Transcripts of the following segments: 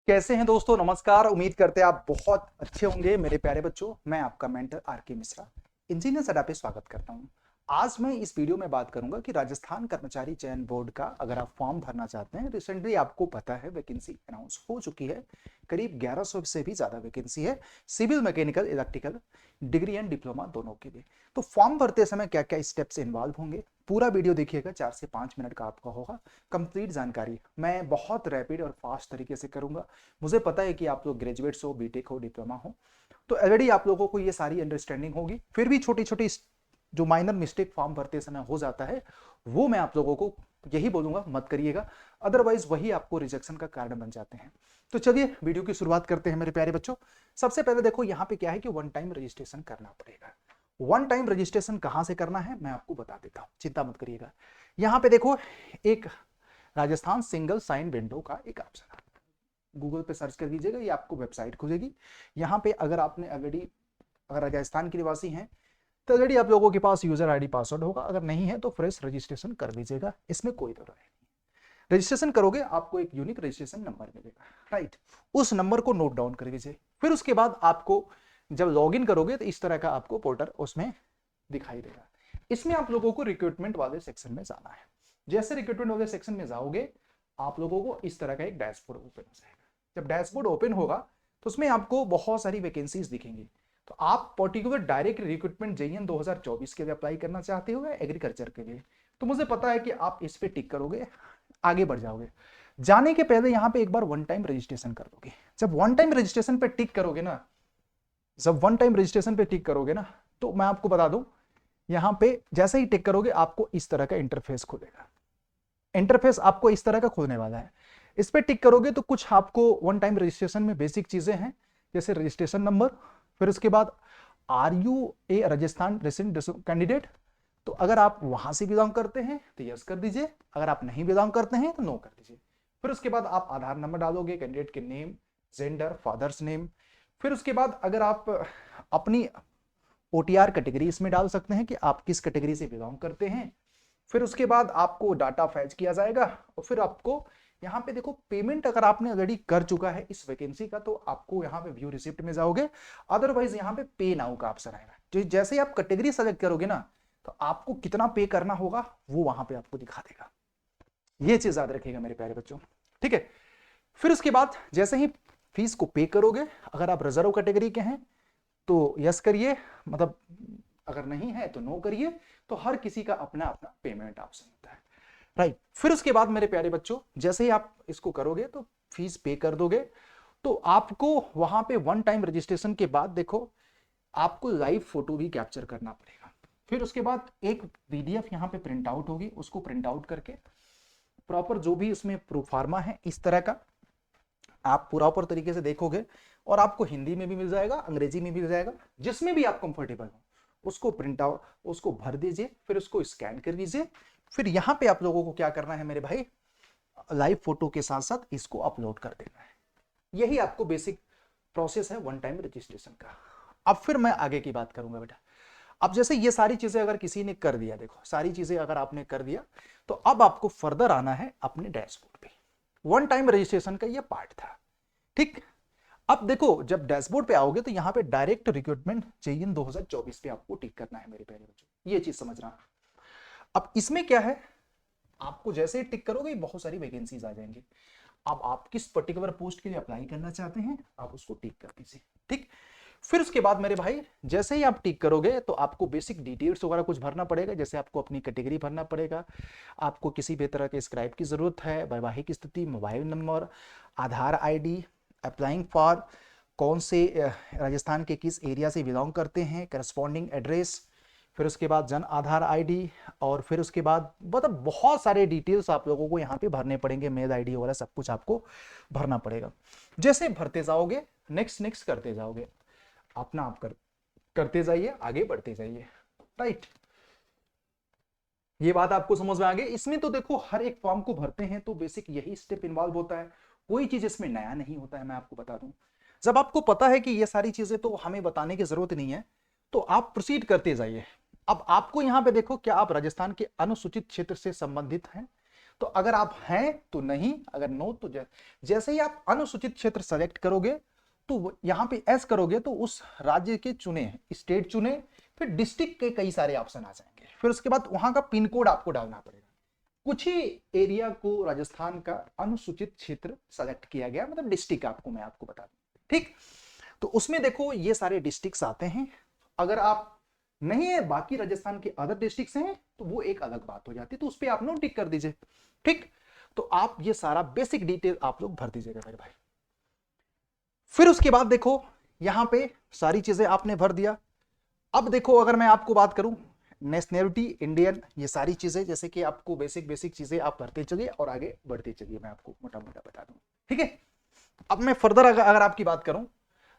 कैसे हैं दोस्तों? नमस्कार। उम्मीद करते हैं आप बहुत अच्छे होंगे मेरे प्यारे बच्चों। मैं आपका मेंटर आर के मिश्रा इंजीनियर अड्डा पे स्वागत करता हूं। आज मैं इस वीडियो में बात करूंगा कि राजस्थान कर्मचारी चयन बोर्ड का अगर आप फॉर्म भरना चाहते हैं, रिसेंटली आपको पता है वैकेंसी अनाउंस हो चुकी है। करीब 1100 से भी ज्यादा वैकेंसी है civil, mechanical, electrical, degree and diploma दोनों के लिए। तो फॉर्म भरते समय क्या क्या स्टेप्स इन्वॉल्व होंगे, पूरा वीडियो देखिएगा। 4 से 5 मिनट का आपका होगा कंप्लीट जानकारी। मैं बहुत रैपिड और फास्ट तरीके से करूंगा। मुझे पता है कि आप लोग ग्रेजुएट्स हो, बीटेक हो, डिप्लोमा हो, तो ऑलरेडी आप लोगों को ये सारी अंडरस्टैंडिंग होगी। फिर भी छोटी छोटी जो माइनर मिस्टेक फॉर्म भरते समय हो जाता है, वो मैं आप लोगों को यही बोलूंगा मत करिएगा, अदरवाइज वही आपको रिजेक्शन का कारण बन जाते हैं। तो चलिए वीडियो की शुरुआत करते हैं मेरे प्यारे बच्चों। सबसे पहले देखो यहाँ पे क्या है कि वन टाइम रजिस्ट्रेशन करना पड़ेगा। वन टाइम रजिस्ट्रेशन कहाँ से करना है मैं आपको बता देता हूँ, चिंता मत करिएगा। यहाँ पे देखो एक राजस्थान सिंगल साइन विंडो का एक ऑप्शन है, गूगल पे सर्च कर दीजिएगा, ये आपको वेबसाइट खुलेगी। यहाँ पे अगर आपने ऑलरेडी, अगर राजस्थान के निवासी हैं तो ऑलरेडी आप लोगों के पास यूजर आईडी पासवर्ड होगा, अगर नहीं है तो फ्रेश रजिस्ट्रेशन कर लीजिएगा, इसमें कोई दो राय नहीं। रजिस्ट्रेशन करोगे आपको एक यूनिक रजिस्ट्रेशन नंबर मिलेगा, राइट। उस नंबर को नोट डाउन कर लीजिए। फिर उसके बाद आपको जब लॉगिन करोगे तो इस तरह का आपको पोर्टल उसमें दिखाई देगा। इसमें आप लोगों को रिक्रूटमेंट वाले सेक्शन में जाना है। जैसे रिक्रूटमेंट वाले सेक्शन में जाओगे, आप लोगों को इस तरह का एक डैशबोर्ड ओपन हो जाएगा। जब डैशबोर्ड ओपन होगा तो उसमें आपको बहुत सारी वैकेंसीज दिखेंगी। तो आप पर्टिकुलर डायरेक्ट रिक्रूटमेंट जेईएन 2024 के लिए अप्लाई करना चाहते हो या एग्रीकल्चर के लिए, तो मुझे पता है कि आप इस पे टिक करोगे, आगे बढ़ जाओगे। जाने के पहले यहाँ पे एक बार वन टाइम रजिस्ट्रेशन कर दोगे। जब वन टाइम रजिस्ट्रेशन पे टिक करोगे ना, जब वन टाइम रजिस्ट्रेशन पे टिक करोगे ना, तो मैं आपको बता दूं, यहाँ पे जैसे ही टिक करोगे आपको इस तरह का इंटरफेस खुलेगा। इंटरफेस आपको इस तरह का खुलने वाला है। इस पे टिक करोगे तो कुछ आपको वन टाइम रजिस्ट्रेशन में बेसिक चीजें हैं, जैसे रजिस्ट्रेशन नंबर, फिर उसके बाद are you a Rajasthan resident candidate. तो अगर आप वहां से बिलोंग करते हैं तो यस कर दीजिए, अगर आप नहीं बिलोंग करते हैं तो नो कर दीजिए। फिर उसके बाद आप आधार नंबर डालोगे, कैंडिडेट के नेम, जेंडर, फादर्स नेम। फिर उसके बाद अगर आप अपनी ओटीआर कैटेगरी इसमें डाल सकते हैं कि आप किस कैटेगरी से बिलोंग करते हैं। फिर उसके बाद आपको डाटा फैच किया जाएगा और फिर आपको यहाँ पे देखो पेमेंट अगर आपने ऑलरेडी कर चुका है इस वैकेंसी का तो आपको यहाँ पे व्यू रिसिप्ट में जाओगे, अदरवाइज यहाँ पे पे नाउ का ऑप्शन आएगा। जो जैसे ही आप कैटेगरी सेलेक्ट करोगे ना, तो आपको कितना पे करना होगा वो वहां पे आपको दिखा देगा। ये चीज याद रखिएगा मेरे प्यारे बच्चों, ठीक है। फिर उसके बाद जैसे ही फीस को पे करोगे, अगर आप रिजर्व कैटेगरी के हैं तो यस करिए, मतलब अगर नहीं है तो नो करिए। तो हर किसी का अपना अपना पेमेंट ऑप्शन होता है, राइट। फिर उसके बाद मेरे प्यारे बच्चों जैसे ही आप इसको करोगे तो फीस पे कर दोगे, तो आपको वहां पे वन टाइम रजिस्ट्रेशन के बाद देखो आपको लाइव फोटो भी कैप्चर करना पड़ेगा। फिर उसके बाद एक पीडीएफ यहाँ पे प्रिंट आउट होगी, उसको प्रिंट आउट करके प्रॉपर जो भी उसमें प्रोफार्मा है इस तरह का आप प्रॉपर तरीके से देखोगे, और आपको हिंदी में भी मिल जाएगा, अंग्रेजी में भी मिल जाएगा, जिसमें भी आप कंफर्टेबल हो उसको प्रिंट आउट, उसको भर दीजिए, फिर उसको स्कैन कर दीजिए। फिर यहाँ पे आप लोगों को क्या करना है मेरे भाई, लाइव फोटो के साथ साथ इसको अपलोड कर देना है। यही आपको बेसिक प्रोसेस है वन टाइम रजिस्ट्रेशन का। अब फिर मैं आगे की बात करूंगा बेटा। अब जैसे ये सारी चीजें अगर किसी ने कर दिया, देखो सारी चीजें अगर आपने कर दिया, तो अब आपको फर्दर आना है अपने डैशबोर्ड पे। वन टाइम रजिस्ट्रेशन का ये पार्ट था, ठीक। अब देखो जब डैशबोर्ड पे आओगे तो यहाँ पे डायरेक्ट रिक्रूटमेंट जेईएन 2024 पे आपको टिक करना है मेरे प्यारे बच्चों, ये चीज समझना। अब इसमें क्या है, आपको जैसे ही टिक करोगे बहुत सारी वैकेंसीज आ जाएंगी। अब आप किस पर्टिकुलर पोस्ट के लिए अप्लाई करना चाहते हैं आप उसको टिक कर दीजिए, ठीक। फिर उसके बाद मेरे भाई जैसे ही आप टिक करोगे तो आपको बेसिक डिटेल्स वगैरह कुछ भरना पड़ेगा, जैसे आपको अपनी कैटेगरी भरना पड़ेगा, आपको किसी भी तरह के स्क्राइब की जरूरत है, वैवाहिक स्थिति, mobile number, Aadhaar ID, applying for कौन से राजस्थान के किस एरिया से बिलोंग करते हैं, करस्पॉन्डिंग एड्रेस, फिर उसके बाद जन आधार आईडी, और फिर उसके बाद मतलब बहुत सारे डिटेल्स आप लोगों को यहाँ पे भरने पड़ेंगे, मेल आईडी वगैरह सब कुछ आपको भरना पड़ेगा। जैसे भरते जाओगे नेक्स्ट नेक्स्ट करते जाओगे, अपना आप करते जाइए, आगे बढ़ते जाइए, राइट। ये बात आपको समझ में आ गई। इसमें तो देखो हर एक फॉर्म को भरते हैं तो बेसिक यही स्टेप इन्वॉल्व होता है, कोई चीज इसमें नया नहीं होता है, मैं आपको बता दूं। जब आपको पता है कि ये सारी चीजें तो हमें बताने की जरूरत नहीं है, तो आप प्रोसीड करते जाइए। अब आपको यहाँ पे देखो क्या आप राजस्थान के अनुसूचित क्षेत्र से संबंधित हैं, तो अगर आप हैं तो नहीं, अगर नो तो जैसे ही आप अनुसूचित क्षेत्र सेलेक्ट करोगे तो यहाँ पे एस करोगे तो उस राज्य के चुने, स्टेट चुने, फिर डिस्ट्रिक्ट के कई सारे ऑप्शन आ जाएंगे, फिर उसके बाद वहां का पिन कोड आपको डालना पड़ेगा। कुछ ही एरिया को राजस्थान का अनुसूचित क्षेत्र सेलेक्ट किया गया, मतलब डिस्ट्रिक्ट आपको मैं आपको बता दूं, ठीक। तो उसमें देखो ये सारे डिस्ट्रिक्ट्स आते हैं। अगर आप नहीं है बाकी राजस्थान के अदर डिस्ट्रिक्ट्स हैं तो वो एक अलग बात हो जाती है, तो उस पर आप लोग टिक कर दीजिए, ठीक। तो आप ये सारा बेसिक डिटेल आप लोग भर दीजिएगा मेरे भाई। फिर उसके बाद देखो यहां पे सारी चीजें आपने भर दिया। अब देखो अगर मैं आपको बात करूं नेशनैलिटी इंडियन, ये सारी चीजें जैसे कि आपको बेसिक बेसिक चीजें आप भरते चलिए और आगे बढ़ते चलिए, मैं आपको मोटा मोटा बता दूं, ठीक है। अब मैं फर्दर अगर आपकी बात करूं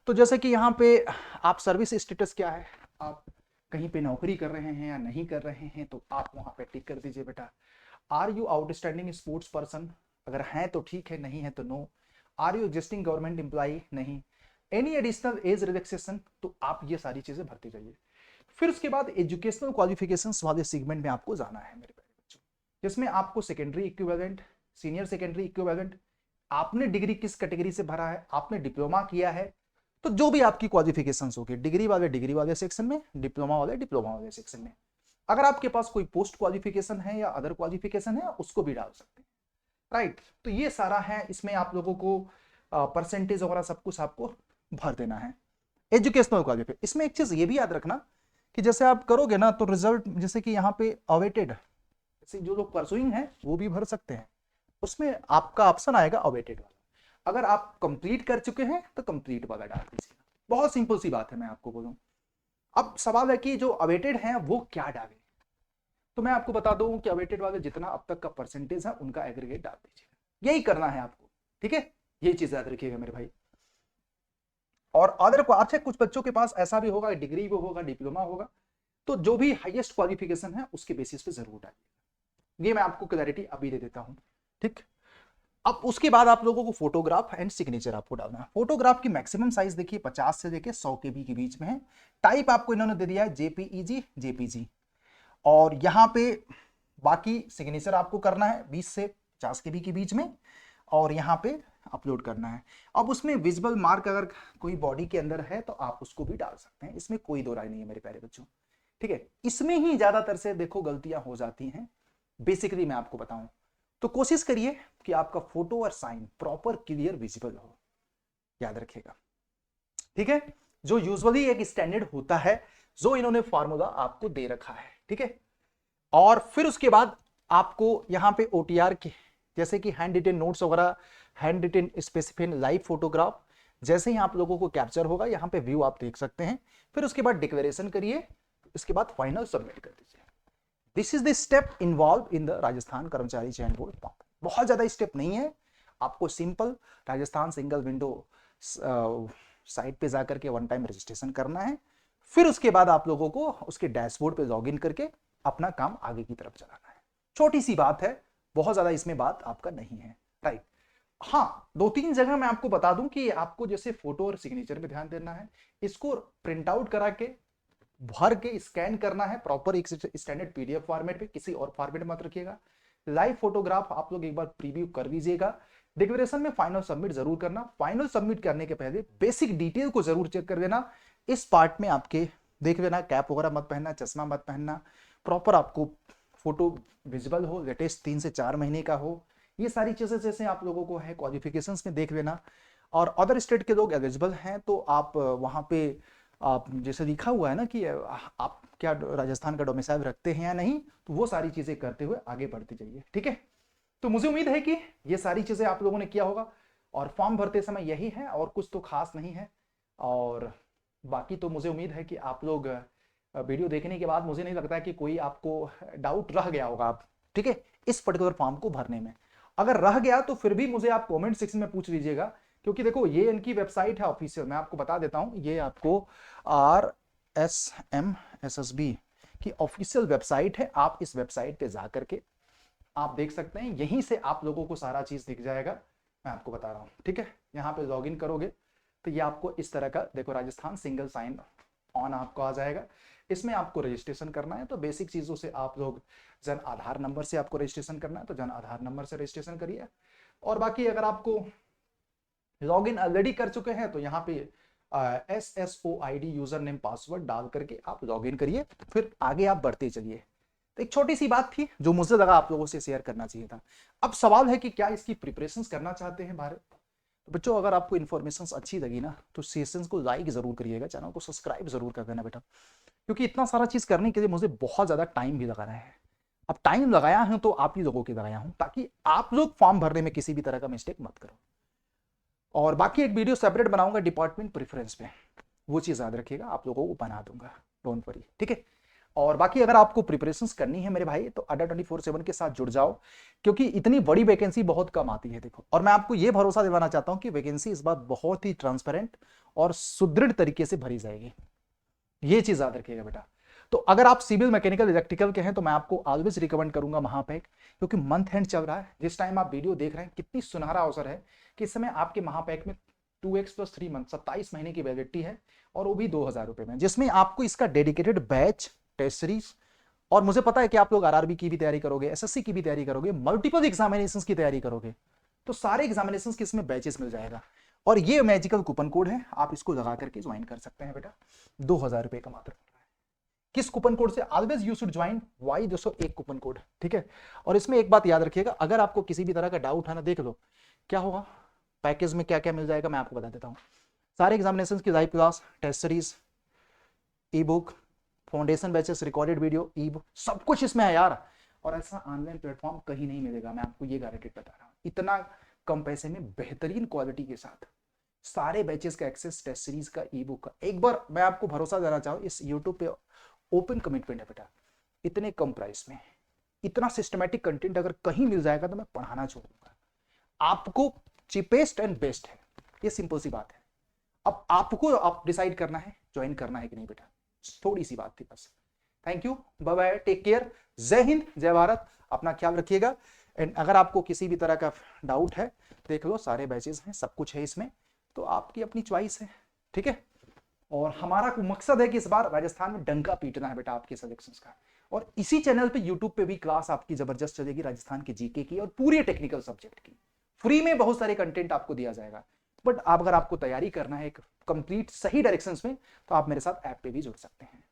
तो जैसे कि यहाँ पे आप सर्विस स्टेटस क्या है, आप कहीं पे नौकरी कर रहे हैं या नहीं कर रहे हैं, तो आप वहां पे टिक कर दीजिए बेटा। Are you outstanding sports person, अगर हैं तो ठीक है, नहीं है तो no. Are you existing government employee, नहीं। एनी एडिशनल एज रिलैक्सेशन, तो आप ये सारी चीजें भरती जाइए। फिर उसके बाद एजुकेशनल क्वालिफिकेशंस वाले सेगमेंट में आपको जाना है मेरे प्यारे बच्चों, जिसमें आपको secondary equivalent, senior secondary equivalent, आपने डिग्री किस कैटेगरी से भरा है, आपने डिप्लोमा किया है, तो जो भी आपकी क्वालिफिकेशंस होगी, डिग्री वाले सेक्शन में, डिप्लोमा वाले सेक्शन में। अगर आपके पास कोई पोस्ट क्वालिफिकेशन है या अदर क्वालिफिकेशन है उसको भी डाल सकते हैं, राइट। तो ये सारा है, इसमें आप लोगों को परसेंटेज वगैरह सब कुछ आपको भर देना है। एजुकेशनल क्वालिफिकेशन, इसमें एक चीज ये भी याद रखना कि जैसे आप करोगे ना तो रिजल्ट, जैसे कि यहाँ पे अवेटेड, जैसे जो लोग परसुइंग है वो भी भर सकते हैं, उसमें आपका ऑप्शन आएगा अवेटेड वाला। अगर आप कंप्लीट कर चुके हैं तो कंप्लीट वाला डाल दीजिए, बहुत सिंपल सी बात है, मैं आपको बोलूं। अब सवाल है कि जो अवेटेड हैं वो क्या डालें, तो मैं आपको बता दूं कि अवेटेड वाले जितना अब तक का परसेंटेज है उनका एग्रीगेट डाल दीजिएगा, यही करना है आपको, ठीक है। ये चीज याद रखिएगा मेरे भाई। और अदर को अच्छा, कुछ बच्चों के पास ऐसा भी होगा, डिग्री भी होगा, डिप्लोमा होगा, तो जो भी हाईएस्ट क्वालिफिकेशन है उसके बेसिस पे जरूर डालिएगा, ये मैं आपको क्लैरिटी अभी दे देता हूं, ठीक। अब उसके बाद आप लोगों को फोटोग्राफ एंड सिग्नेचर आपको डालना है। फोटोग्राफ की मैक्सिमम साइज देखिए 50 से लेके 100 KB के बीच में है। टाइप आपको इन्होंने दे दिया है JPEG JPG। और यहाँ पे बाकी सिग्नेचर आपको करना है 20 से 50 KB के बीच में, और यहाँ पे अपलोड करना है। अब उसमें विजिबल मार्क अगर कोई बॉडी के अंदर है तो आप उसको भी डाल सकते हैं, इसमें कोई दो राय नहीं है मेरे प्यारे बच्चों, ठीक है। इसमें ही ज्यादातर से देखो गलतियां हो जाती हैं, बेसिकली मैं आपको बताऊं तो कोशिश करिए कि आपका फोटो और साइन प्रॉपर क्लियर विजिबल हो, याद रखिएगा, ठीक है। जो यूजुअली एक स्टैंडर्ड होता है, जो इन्होंने फॉर्मूला आपको दे रखा है, ठीक है। और फिर उसके बाद आपको यहाँ पे OTR के जैसे कि हैंड रिटेन नोट्स वगैरह, hand retain specific live photograph, जैसे ही आप लोगों को कैप्चर होगा यहाँ पे व्यू आप देख सकते हैं। फिर उसके बाद डिक्लेरेशन करिए, इसके बाद फाइनल सबमिट कर दीजिए। This is the step involve in the Rajasthan कर्मचारी चयन बोर्ड फॉर्म। बहुत ज्यादा स्टेप नहीं है, आपको simple Rajasthan single window site पे जाकर के वन टाइम रजिस्ट्रेशन करना है। फिर उसके बाद आप लोगों को उसके डैशबोर्ड पे लॉगिन करके अपना काम आगे की तरफ चलाना है। छोटी सी बात है, बहुत ज्यादा इसमें बात आपका नहीं है, राइट। हाँ, 2-3 जगह मैं आपको बता दूं कि आपको जैसे फोटो और सिग्नेचर पे ध्यान देना है, इसको प्रिंट आउट करा के भर के स्कैन करना है प्रॉपर एक स्टैंडर्ड PDF फॉर्मेट पे, किसी और फॉर्मेट मत रखिएगा। लाइव फोटोग्राफ आप लोग एक बार प्रीव्यू कर लीजिएगा। डिक्लेरेशन में फाइनल सबमिट जरूर करना। फाइनल सबमिट करने के पहले बेसिक डिटेल को जरूर चेक कर लेना। इस पार्ट में आपके देख लेना, कैप वगैरह मत पहनना, चश्मा मत पहनना, प्रॉपर आपको फोटो विजिबल हो, लेटेस्ट 3 से 4 महीने का हो, ये सारी चीजें जैसे आप लोगों को है क्वालिफिकेशंस में देख लेना। और अदर स्टेट के लोग एलिजिबल हैं तो आप वहां पे आप जैसे लिखा हुआ है ना कि आप क्या राजस्थान का डोमिसाइल रखते हैं या नहीं, तो वो सारी चीजें करते हुए आगे बढ़ते जाइए, ठीक है। तो मुझे उम्मीद है कि ये सारी चीजें आप लोगों ने किया होगा, और फॉर्म भरते समय यही है और कुछ तो खास नहीं है। और बाकी तो मुझे उम्मीद है कि आप लोग वीडियो देखने के बाद मुझे नहीं लगता है कि कोई आपको डाउट रह गया होगा, आप ठीक है, इस पर्टिकुलर फॉर्म को भरने में। अगर रह गया तो फिर भी मुझे आप कमेंट सेक्शन में पूछ लीजिएगा, क्योंकि देखो ये इनकी वेबसाइट है ऑफिशियल, मैं आपको बता देता हूं, ये आपको RSMSSB की ऑफिशियल वेबसाइट है। आप इस वेबसाइट पे जा करके आप देख सकते हैं, यहीं से आप लोगों को सारा चीज दिख जाएगा, मैं आपको बता रहा हूं, ठीक है। यहाँ पे लॉगिन करोगे तो ये आपको इस तरह का देखो राजस्थान सिंगल साइन ऑन आपको आ जाएगा। इसमें आपको रजिस्ट्रेशन करना है, तो बेसिक चीज़ों से आप लोग जन आधार नंबर से आपको रजिस्ट्रेशन करना है, तो जन आधार नंबर से रजिस्ट्रेशन करिए। और बाकी अगर आपको लॉगिन ऑलरेडी कर चुके हैं तो यहाँ पे SSOID यूजर नेम पासवर्ड डाल करके आप लॉगिन करिए, फिर आगे आप बढ़ते चलिए। तो एक छोटी सी बात थी जो मुझे लगा आप लोगों से शेयर करना चाहिए था। अब सवाल है कि क्या इसकी प्रिपरेशंस करना चाहते हैं भारत? तो बच्चों अगर आपको इन्फॉर्मेशन अच्छी लगी ना तो सेशंस को लाइक जरूर करिएगा, चैनल को सब्सक्राइब जरूर कर देना बेटा, क्योंकि इतना सारा चीज करने के लिए मुझे बहुत ज्यादा टाइम भी लगा रहा है। अब टाइम लगाया हूं तो आप ही लोगों के लगाया हूं, ताकि आप लोग फॉर्म भरने में किसी भी तरह का मिस्टेक मत करो। और बाकी एक वीडियो सेपरेट बनाऊंगा डिपार्टमेंट प्रेफरेंस पे, वो चीज याद रखिएगा, आप लोगों को बना दूंगा, डोंट वरी, ठीक है। और बाकी अगर आपको प्रिपरेशंस करनी है मेरे भाई तो अड्डा 24/7 के साथ जुड़ जाओ, क्योंकि इतनी बड़ी वैकेंसी बहुत कम आती है। देखो, और मैं आपको ये भरोसा दिलाना चाहता हूं कि वैकेंसी इस बार बहुत ही ट्रांसपेरेंट और सुदृढ़ तरीके से भरी जाएगी, ये चीज याद रखिएगा बेटा। तो अगर आप सिविल, मैकेनिकल, इलेक्ट्रिकल के हैं तो मैं आपको ऑलवेज रिकमेंड करूंगा महापैक, क्योंकि मंथ एंड चल रहा है। जिस टाइम आप वीडियो देख रहे हैं कितनी सुनहरा अवसर है कि इस समय आपके महापैक में 2x + 3 मंथ 27 महीने की वैलिडिटी है, और वो भी 2000 रुपए में, जिसमें आपको इसका डेडिकेटेड बैच, टेस्ट सीरीज, और मुझे पता है कि आप लोग आरआरबी की भी तैयारी करोगे, एसएससी की भी तैयारी करोगे, मल्टीपल एग्जामिनेशंस की तैयारी करोगे, तो सारे एग्जामिनेशंस के इसमें बैचेस मिल जाएगा। और ये मैजिकल कूपन कोड है, आप इसको लगा करके ज्वाइन कर सकते हैं बेटा, 2000 रुपए का मात्र। किस कूपन कोड से? Always you should join Y201 coupon code, ठीक है। और इसमें एक बात याद रखिएगा, अगर आपको किसी भी तरह का डाउट है ना, देख लो क्या होगा पैकेज में, क्या क्या मिल जाएगा मैं आपको बता देता हूँ। सारे एग्जामिनेशन की live class, test series, e book, foundation batches, recorded video, e book, सब कुछ इसमें है यार। और ऐसा ऑनलाइन प्लेटफॉर्म कहीं नहीं मिलेगा, मैं आपको ये गारंटेड बता रहा हूँ। इतना कम पैसे में बेहतरीन क्वालिटी के साथ सारे बैचेस का एक्सेस, टेस्ट सीरीज का, ई बुक का। एक बार मैं आपको भरोसा देना चाहूँ, इस यूट्यूब पे ओपन कमिटमेंट है बेटा, इतने कम प्राइस में इतना सिस्टमैटिक कंटेंट अगर कहीं मिल जाएगा तो मैं पढ़ाना छोड़ूंगा। आपको चीपेस्ट एंड बेस्ट है, ये सिंपल सी बात है। अब आपको आप डिसाइड करना है ज्वाइन करना है कि नहीं बेटा, थोड़ी सी बात थी बस। Thank you, bye bye, take care, जय हिंद, जय भारत, अपना ख्याल रखिएगा। एंड अगर आपको किसी भी तरह का डाउट है, देख लो सारे बैचेस हैं, सब कुछ है इसमें, तो आपकी अपनी चॉइस है, ठीक है। और हमारा मकसद है कि इस बार राजस्थान में डंका पीटना है बेटा आपके सिलेक्शंस का। और इसी चैनल पे यूट्यूब पे भी क्लास आपकी जबरदस्त चलेगी राजस्थान के जीके की और पूरे टेक्निकल सब्जेक्ट की, फ्री में बहुत सारे कंटेंट आपको दिया जाएगा। बट आप अगर आपको तैयारी करना है एक कंप्लीट सही डायरेक्शंस में, तो आप मेरे साथ ऐप पे भी जुड़ सकते हैं।